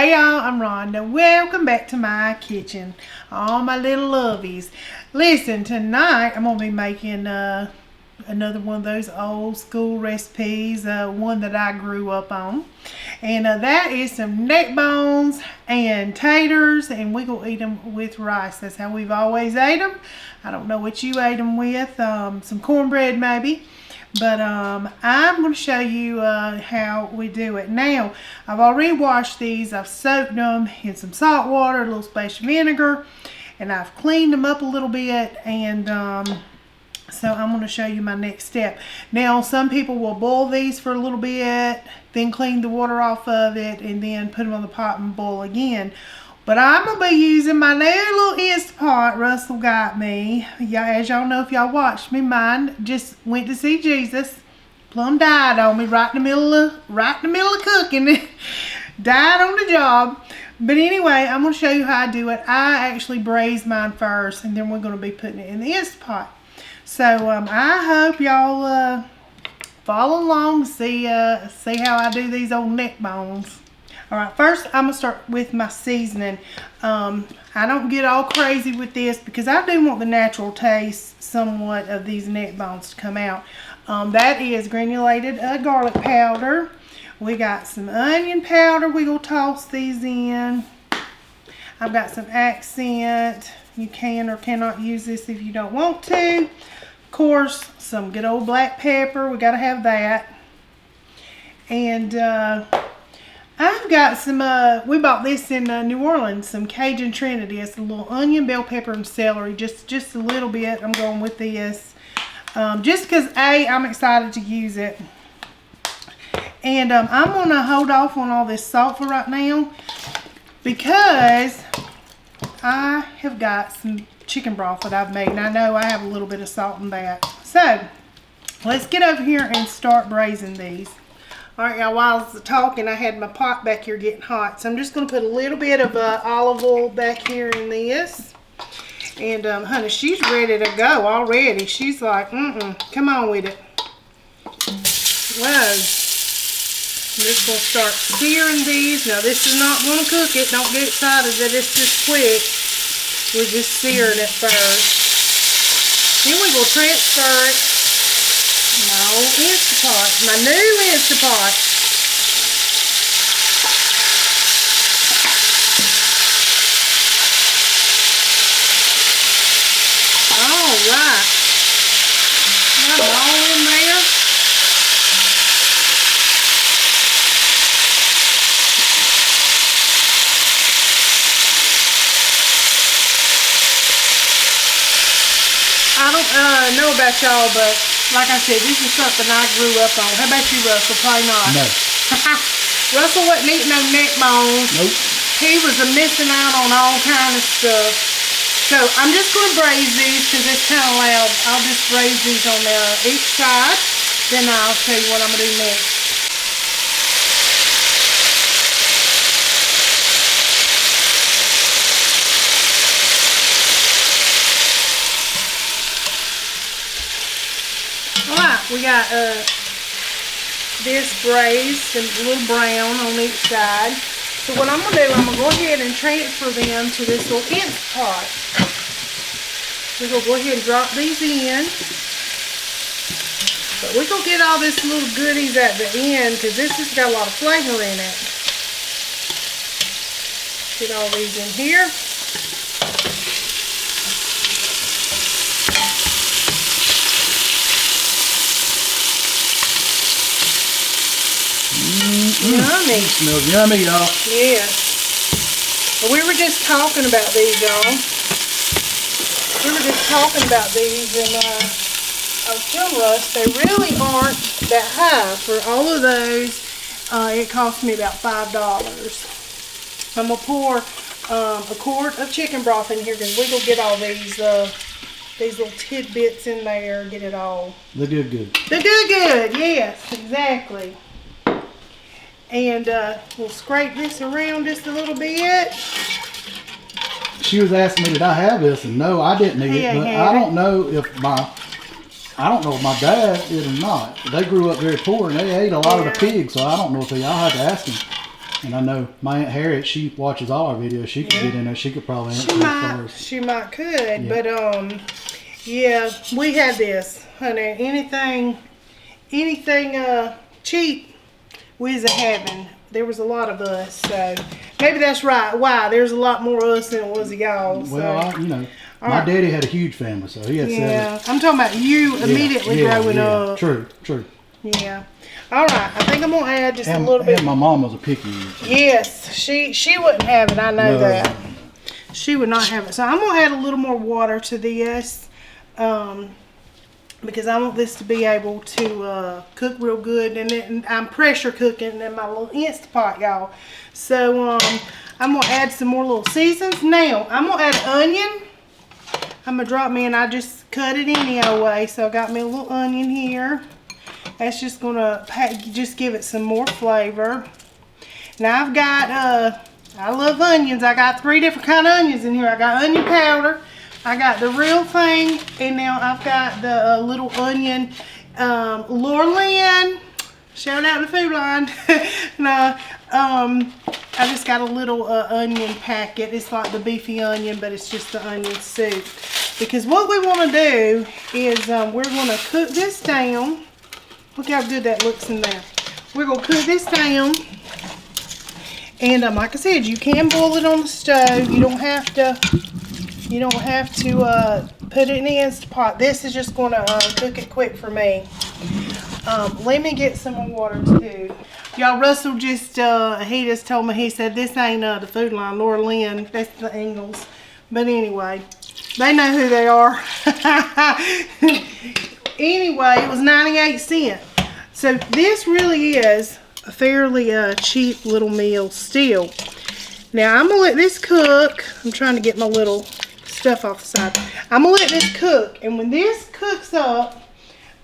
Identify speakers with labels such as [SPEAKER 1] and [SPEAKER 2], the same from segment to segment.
[SPEAKER 1] Hey y'all, I'm Rhonda. Welcome back to my kitchen. All my little lovies. Listen, tonight I'm going to be making another one of those old school recipes, one that I grew up on. And that is some neck bones and taters, and we're going to eat them with rice. That's how we've always ate them. I don't know what you ate them with, some cornbread maybe. But I'm going to show you how we do it. Now, I've already washed these. I've soaked them in some salt water, a little splash of vinegar, and I've cleaned them up a little bit. And so I'm going to show you my next step. Now, some people will boil these for a little bit, then clean the water off of it, and then put them on the pot and boil again. But I'm going to be using my new little Instant Pot Russell got me. As y'all know, if y'all watched me, mine just went to see Jesus. Plumb died on me right in the middle of cooking. Died on the job. But anyway, I'm going to show you how I do it. I actually braise mine first, and then we're going to be putting it in the Instant Pot. So I hope y'all follow along, see how I do these old neck bones. Alright, first I'm going to start with my seasoning. I don't get all crazy with this because I do want the natural taste somewhat of these neck bones to come out. That is granulated garlic powder. We got some onion powder. We're going to toss these in. I've got some accent. You can or cannot use this if you don't want to. Of course, some good old black pepper. We got to have that. And I've got some, we bought this in New Orleans, some Cajun Trinity. It's a little onion, bell pepper, and celery. Just a little bit. I'm going with this. Just because, I'm excited to use it. And I'm going to hold off on all this salt for right now because I have got some chicken broth that I've made. And I know I have a little bit of salt in that. So, let's get over here and start braising these. Alright y'all, while I was talking, I had my pot back here getting hot. So I'm just going to put a little bit of olive oil back here in this. And honey, she's ready to go already. She's like, come on with it. Whoa. I'm just going to start searing these. Now this is not going to cook it. Don't get excited that it's just quick. We're just searing it first. Then we're going to transfer it. No, Instant Pot. My new Instant Pot. Alright. Got it all in there. I don't know about y'all, but like I said, this is something I grew up on. How about you, Russell? Probably not.
[SPEAKER 2] No.
[SPEAKER 1] Russell wasn't eating no neck bones.
[SPEAKER 2] Nope.
[SPEAKER 1] He was missing out on all kind of stuff. So I'm just going to braise these because it's kind of loud. I'll just braise these on each side. Then I'll tell you what I'm going to do next. Alright, we got this braised and a little brown on each side. So what I'm going to do, I'm going to go ahead and transfer them to this little Instant Pot. We're going to go ahead and drop these in. But we're going to get all this little goodies at the end because this has got a lot of flavor in it. Get all these in here. Yummy.
[SPEAKER 2] Smells yummy, y'all.
[SPEAKER 1] Yeah. Well, we were just talking about these, y'all. We were just talking about these, and I was telling Russ they really aren't that high. For all of those, it cost me about $5. I'm going to pour a quart of chicken broth in here because we're going to get all these little tidbits in there, get it all.
[SPEAKER 2] They do good.
[SPEAKER 1] They do good, yes, exactly. And we'll scrape this around just a little bit.
[SPEAKER 2] She was asking me, did I have this? And no, I didn't eat it. But I don't know if my dad did or not. They grew up very poor and they ate a lot of the pigs, so I don't know if I'll have to ask him. And I know my Aunt Harriet, she watches all our videos. She could get in there. She could probably answer first.
[SPEAKER 1] She might could, but yeah, we had this, honey. Anything cheap, we was having. There was a lot of us, so maybe that's right. Why? There's a lot more of us than it was of y'all. So.
[SPEAKER 2] Well, you know, my daddy had a huge family, so he had 7.
[SPEAKER 1] Yeah, I'm talking about you immediately growing up.
[SPEAKER 2] True.
[SPEAKER 1] Yeah. All right, I think I'm gonna add just a little bit.
[SPEAKER 2] And my mom was a picky eater.
[SPEAKER 1] Yes, she wouldn't have it. I know that. She would not have it. So I'm gonna add a little more water to this, because I want this to be able to cook real good. And I'm pressure cooking in my little Instant Pot, y'all. So I'm gonna add some more little seasons. Now I'm gonna add onion. I'm gonna drop me, and I just cut it any old way. So I got me a little onion here. That's just gonna just give it some more flavor. Now I've got, I love onions. I got 3 different kind of onions in here. I got onion powder, I got the real thing, and now I've got the little onion, Lorlyn. Shout out to Food Line. No, I just got a little onion packet. It's like the beefy onion, but it's just the onion soup. Because what we want to do is we're going to cook this down. Look how good that looks in there. We're going to cook this down. And like I said, you can boil it on the stove. You don't have to put it in the Instant Pot. This is just going to cook it quick for me. Let me get some more water too. Y'all, Russell just, he just told me, he said, this ain't the Food Line, Laura Lynn, that's the Ingalls. But anyway, they know who they are. Anyway, it was 98 cents. So this really is a fairly cheap little meal still. Now I'm going to let this cook. I'm trying to get my little stuff off the side. I'm going to let this cook. And when this cooks up,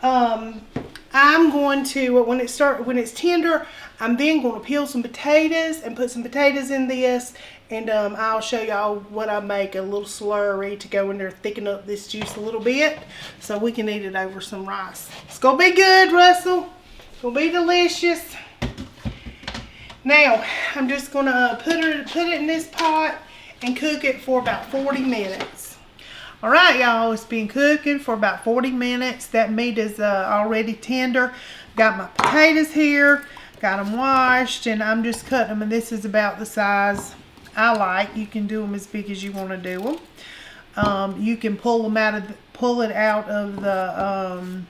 [SPEAKER 1] I'm going to, when it's tender, I'm then going to peel some potatoes and put some potatoes in this. And I'll show y'all what I make, a little slurry to go in there, thicken up this juice a little bit so we can eat it over some rice. It's going to be good, Russell. It's going to be delicious. Now, I'm just going to put it in this pot and cook it for about 40 minutes. All right, y'all, it's been cooking for about 40 minutes. That meat is already tender. Got my potatoes here, got them washed, and I'm just cutting them, and this is about the size I like. You can do them as big as you want to do them. You can pull it out of the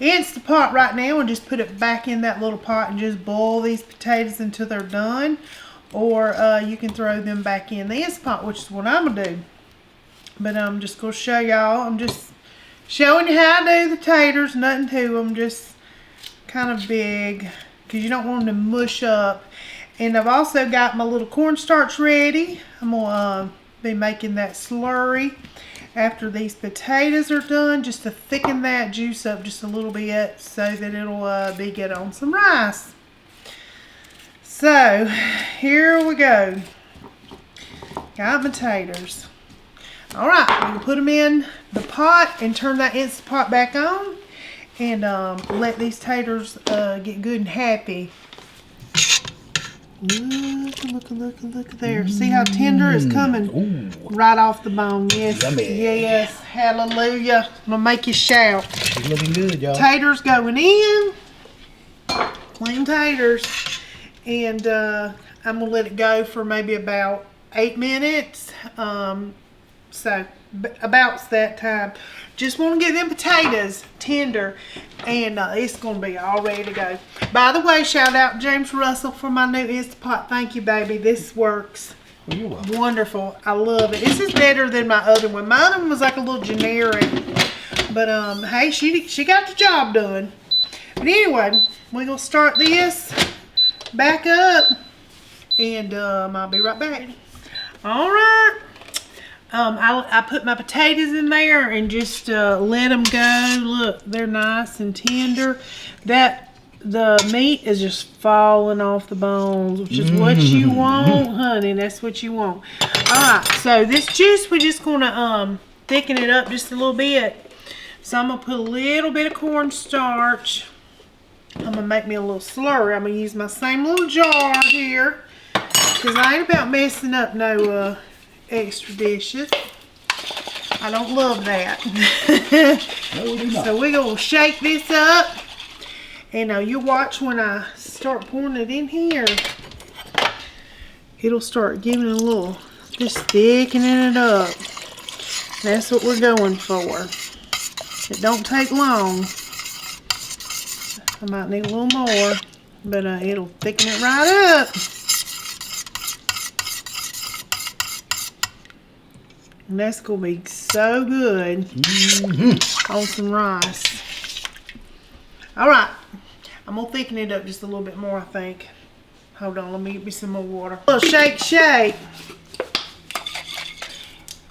[SPEAKER 1] Instant Pot right now and just put it back in that little pot and just boil these potatoes until they're done. Or you can throw them back in the Instant Pot, which is what I'm going to do. But I'm just going to show y'all. I'm just showing you how I do the taters. Nothing to them, just kind of big because you don't want them to mush up. And I've also got my little cornstarch ready. I'm going to be making that slurry after these potatoes are done, just to thicken that juice up just a little bit so that it'll be good on some rice. So here we go. Got my taters. All right, we're going to put them in the pot and turn that Instant Pot back on and let these taters get good and happy. Look there. See how tender it's coming right off the bone. Yes, yes, hallelujah. I'm going to make you shout.
[SPEAKER 2] It's looking good, y'all.
[SPEAKER 1] Taters going in. Clean taters. And I'm going to let it go for maybe about 8 minutes. So about that time. Just want to get them potatoes tender, and it's going to be all ready to go. By the way, shout out James Russell for my new Instant Pot. Thank you, baby. This works wonderful. I love it. This is better than my other one. My other one was like a little generic, but hey, she got the job done. But anyway, we're going to start this back up, and I'll be right back. All right. I put my potatoes in there and just let them go. Look, they're nice and tender. The meat is just falling off the bones, which is what you want, honey. That's what you want. All right, so this juice, we're just going to thicken it up just a little bit. So I'm going to put a little bit of cornstarch I'm gonna make me a little slurry. I'm gonna use my same little jar here because I ain't about messing up no extra dishes. I don't love that.
[SPEAKER 2] No, we do not.
[SPEAKER 1] So we're gonna shake this up, and you watch when I start pouring it in here. It'll start giving it a little, just thickening it up. That's what we're going for. It don't take long. I might need a little more, but it'll thicken it right up. And that's gonna be so good on some rice. All right, I'm gonna thicken it up just a little bit more, I think. Hold on, let me get me some more water. A little shake, shake.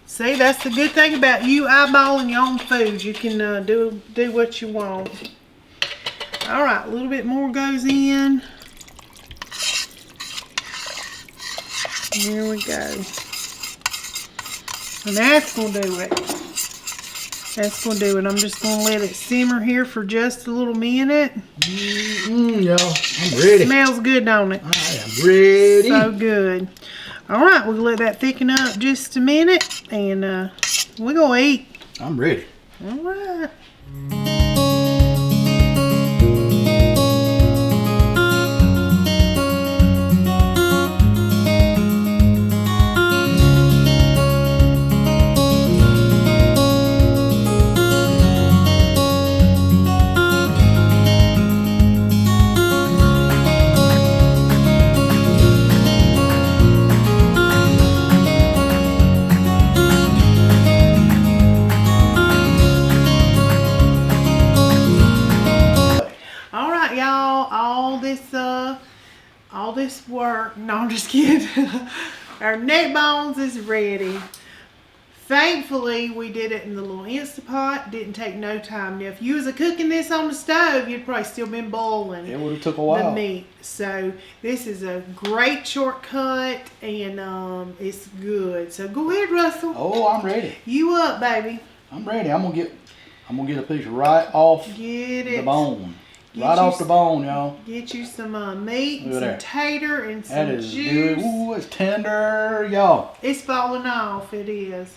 [SPEAKER 1] See, that's the good thing about you eyeballing your own food. You can do what you want. All right, a little bit more goes in. Here we go. And that's going to do it. That's going to do it. I'm just going to let it simmer here for just a little minute.
[SPEAKER 2] Y'all, I'm ready.
[SPEAKER 1] Smells good, don't it?
[SPEAKER 2] I am ready.
[SPEAKER 1] So good. All right, we'll let that thicken up just a minute, and we're going to eat.
[SPEAKER 2] I'm ready.
[SPEAKER 1] All right. All this work, no, I'm just kidding. Our neck bones is ready. Thankfully, we did it in the little Instapot. Didn't take no time. Now, if you was cooking this on the stove, you'd probably still been boiling.
[SPEAKER 2] It would have took a while.
[SPEAKER 1] The meat. So this is a great shortcut, and it's good. So go ahead, Russell.
[SPEAKER 2] Oh, I'm ready.
[SPEAKER 1] You up, baby?
[SPEAKER 2] I'm ready. I'm gonna get a piece right off the bone. Right off the bone, y'all.
[SPEAKER 1] Get you some meat, and some tater, and some
[SPEAKER 2] that is
[SPEAKER 1] juice.
[SPEAKER 2] Good. Ooh, it's tender, y'all.
[SPEAKER 1] It's falling off. It is.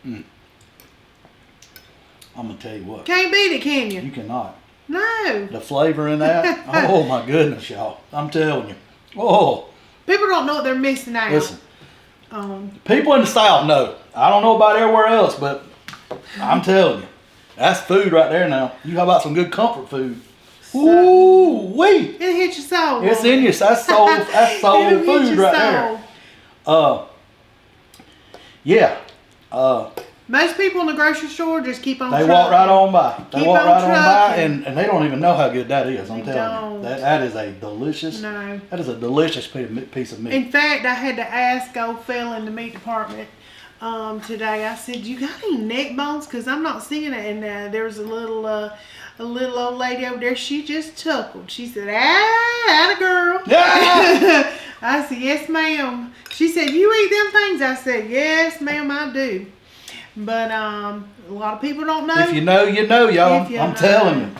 [SPEAKER 2] I'm gonna tell you what.
[SPEAKER 1] Can't beat it, can you?
[SPEAKER 2] You cannot.
[SPEAKER 1] No.
[SPEAKER 2] The flavor in that. Oh my goodness, y'all. I'm telling you. Oh.
[SPEAKER 1] People don't know what they're missing out.
[SPEAKER 2] Listen. People in the South know. I don't know about everywhere else, but I'm telling you. That's food right there now. You how about some good comfort food? Ooh wee!
[SPEAKER 1] It'll hit your soul.
[SPEAKER 2] It's in you. That's soul. That's soul food right there. Yeah.
[SPEAKER 1] Most people in the grocery store just keep on.
[SPEAKER 2] They walk right on by. They walk right on by, and they don't even know how good that is. I'm telling you, that is a delicious.
[SPEAKER 1] No.
[SPEAKER 2] That is a delicious piece of meat.
[SPEAKER 1] In fact, I had to ask old fella in the meat department. Today I said, "You got any neck bones? Cause I'm not seeing it." And there was a little old lady over there. She just chuckled. She said, "Ah, atta girl."
[SPEAKER 2] Yeah.
[SPEAKER 1] I said, "Yes, ma'am." She said, "You eat them things?" I said, "Yes, ma'am, I do." But a lot of people don't know.
[SPEAKER 2] If you know, you know, y'all. I'm telling you.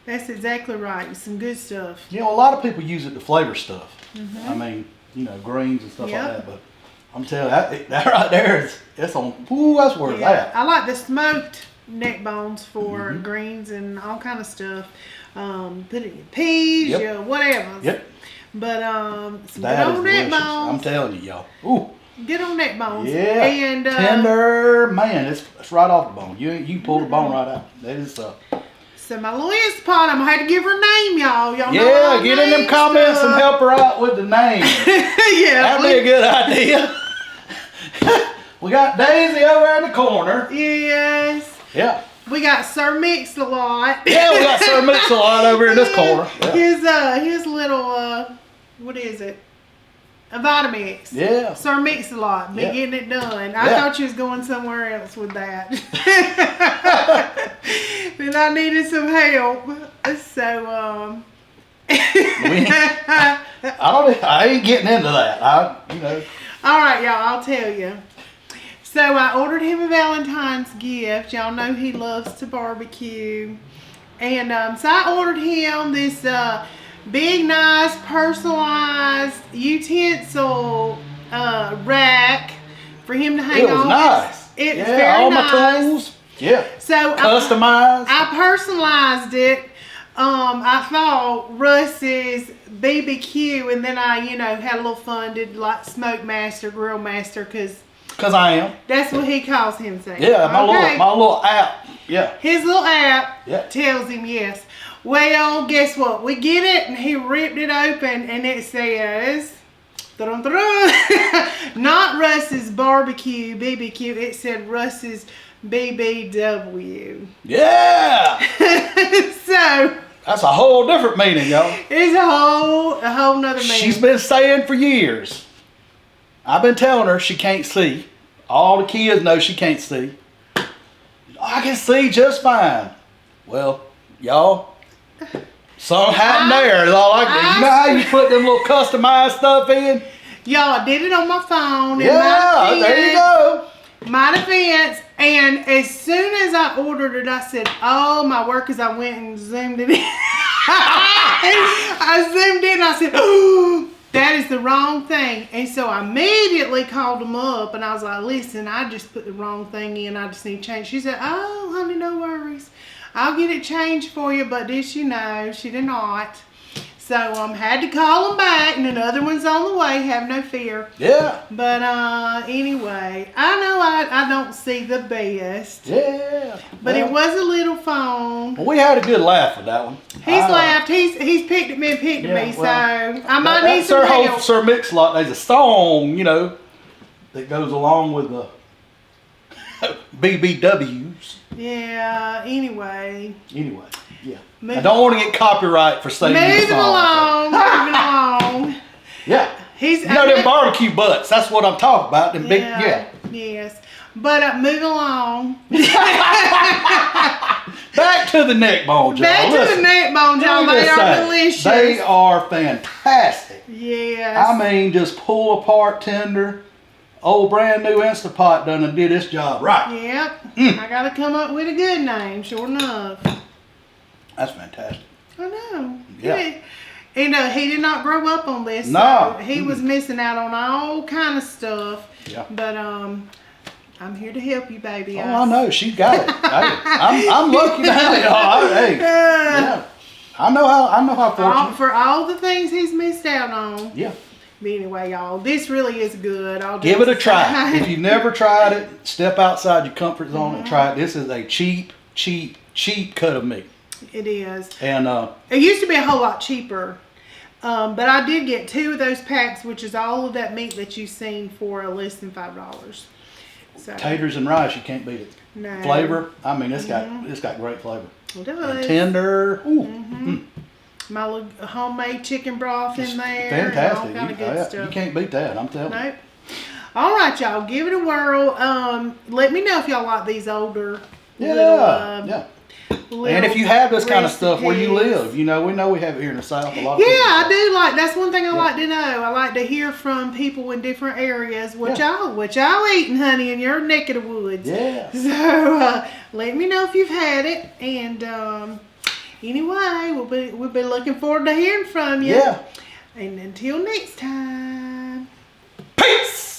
[SPEAKER 1] That's exactly right. Some good stuff.
[SPEAKER 2] You know, a lot of people use it to flavor stuff. I mean, greens and stuff like that, but. I'm telling you, that right there it's on. Ooh, that's where it's at.
[SPEAKER 1] I like the smoked neck bones for greens and all kind of stuff. Put it in your peas, whatever.
[SPEAKER 2] Yep.
[SPEAKER 1] But
[SPEAKER 2] that
[SPEAKER 1] get on neck bones.
[SPEAKER 2] I'm telling you, y'all. Ooh.
[SPEAKER 1] Get on neck bones.
[SPEAKER 2] Yeah.
[SPEAKER 1] And
[SPEAKER 2] tender, man. It's right off the bone. You pull the bone right out. That is
[SPEAKER 1] So my little Instapot, I'm gonna have to give her a name, y'all. Y'all know
[SPEAKER 2] yeah, get in them comments and help her out with the name.
[SPEAKER 1] Yeah.
[SPEAKER 2] That'd be a good idea. We got Daisy over in the corner.
[SPEAKER 1] Yes.
[SPEAKER 2] Yeah.
[SPEAKER 1] We got Sir Mix-a-Lot.
[SPEAKER 2] Yeah, we got Sir Mix-a-Lot over in this corner. Yeah.
[SPEAKER 1] His little what is it? A Vitamix.
[SPEAKER 2] Yeah.
[SPEAKER 1] Sir Mix-a-Lot. Been getting it done. I thought you was going somewhere else with that. Then I needed some help. So
[SPEAKER 2] I ain't getting into that.
[SPEAKER 1] All right, y'all, I'll tell you. So I ordered him a Valentine's gift. Y'all know he loves to barbecue. And so I ordered him this big, nice, personalized utensil rack for him to hang on.
[SPEAKER 2] It was nice.
[SPEAKER 1] It was very
[SPEAKER 2] all
[SPEAKER 1] nice.
[SPEAKER 2] my tools. Yeah.
[SPEAKER 1] So
[SPEAKER 2] customized.
[SPEAKER 1] I personalized it. I thought Russ's BBQ, and then I, had a little fun, did like Smoke Master, Grill Master, because
[SPEAKER 2] I am.
[SPEAKER 1] that's what he calls himself.
[SPEAKER 2] Yeah, my little app. Yeah.
[SPEAKER 1] His little app tells him yes. Well, guess what? We get it, and he ripped it open, and it says, not Russ's barbecue BBQ. It said Russ's BBW.
[SPEAKER 2] Yeah.
[SPEAKER 1] So
[SPEAKER 2] that's a whole different meaning, y'all.
[SPEAKER 1] It's a whole nother meaning.
[SPEAKER 2] She's been saying for years. I've been telling her she can't see. All the kids know she can't see. I can see just fine. Well, y'all, something happened there. You know how you put them little customized stuff in?
[SPEAKER 1] Y'all, I did it on my phone.
[SPEAKER 2] Yeah, there you go.
[SPEAKER 1] My defense, and as soon as I ordered it, I said, oh, my workers, I went and zoomed it in. I zoomed in, I said, oh, that is the wrong thing. And so I immediately called them up, and I was like, listen, I just put the wrong thing in. I just need to change. She said, oh, honey, no worries. I'll get it changed for you, but did she know? She did not. So had to call them back, and another one's on the way. Have no fear.
[SPEAKER 2] Yeah.
[SPEAKER 1] But anyway, I know I don't see the best.
[SPEAKER 2] Yeah.
[SPEAKER 1] But it was a little phone.
[SPEAKER 2] Well, we had a good laugh with that one.
[SPEAKER 1] He's laughed. He's picked at me and picked at me. So I might need some help.
[SPEAKER 2] Sir Mix-a-Lot. There's a song, that goes along with the BBWs.
[SPEAKER 1] Yeah. Anyway.
[SPEAKER 2] Yeah. I don't want to get copyright for saying the song.
[SPEAKER 1] Moving along.
[SPEAKER 2] Yeah. Them barbecue butts. That's what I'm talking about. Them big,
[SPEAKER 1] Yes. But moving along.
[SPEAKER 2] Back to the neck bones, y'all.
[SPEAKER 1] They are delicious.
[SPEAKER 2] They are fantastic.
[SPEAKER 1] Yes.
[SPEAKER 2] I mean, just pull apart tender. Old brand new Instapot done and did its job right.
[SPEAKER 1] Yep. I got to come up with a good name, sure enough.
[SPEAKER 2] That's fantastic.
[SPEAKER 1] I know.
[SPEAKER 2] Yeah.
[SPEAKER 1] He did not grow up on this.
[SPEAKER 2] No.
[SPEAKER 1] So he was missing out on all kind of stuff.
[SPEAKER 2] Yeah.
[SPEAKER 1] But I'm here to help you, baby.
[SPEAKER 2] Oh, I know. She got it. I'm lucky to have it. Yeah. I know how fortunate.
[SPEAKER 1] For all the things he's missed out on.
[SPEAKER 2] Yeah.
[SPEAKER 1] But anyway, y'all, this really is good.
[SPEAKER 2] Give it a try. If you've never tried it, step outside your comfort zone and try it. This is a cheap cut of meat.
[SPEAKER 1] It is.
[SPEAKER 2] And
[SPEAKER 1] it used to be a whole lot cheaper. But I did get 2 of those packs, which is all of that meat that you've seen for less than $5. So
[SPEAKER 2] taters and rice, you can't beat it.
[SPEAKER 1] No.
[SPEAKER 2] Flavor, I mean, it's got great flavor.
[SPEAKER 1] It does.
[SPEAKER 2] And tender. Ooh.
[SPEAKER 1] My little homemade chicken broth in there.
[SPEAKER 2] Fantastic.
[SPEAKER 1] All kind of good stuff.
[SPEAKER 2] You can't beat that, I'm telling you.
[SPEAKER 1] Nope. All right, y'all, give it a whirl. Let me know if y'all like these older little
[SPEAKER 2] and if you have this kind of stuff where you live, we know we have it here in the South a lot.
[SPEAKER 1] I do like. That's one thing I like to know. I like to hear from people in different areas what y'all eating, honey, in your neck of the woods.
[SPEAKER 2] Yeah.
[SPEAKER 1] So let me know if you've had it, and anyway, we'll be looking forward to hearing from you.
[SPEAKER 2] Yeah.
[SPEAKER 1] And until next time.
[SPEAKER 2] Peace.